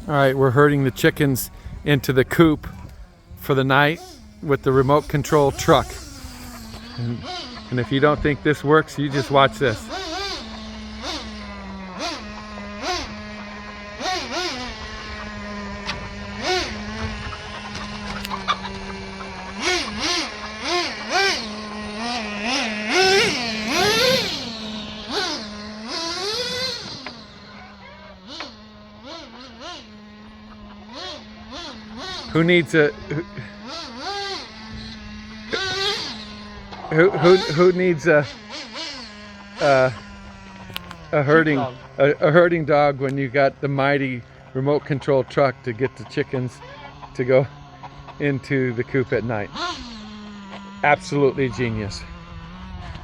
All right, we're herding the chickens into the coop for the night with the remote control truck. And if you don't think this works, you just watch this. Who needs a who needs a herding dog when you got the mighty remote control truck to get the chickens to go into the coop at night? Absolutely genius.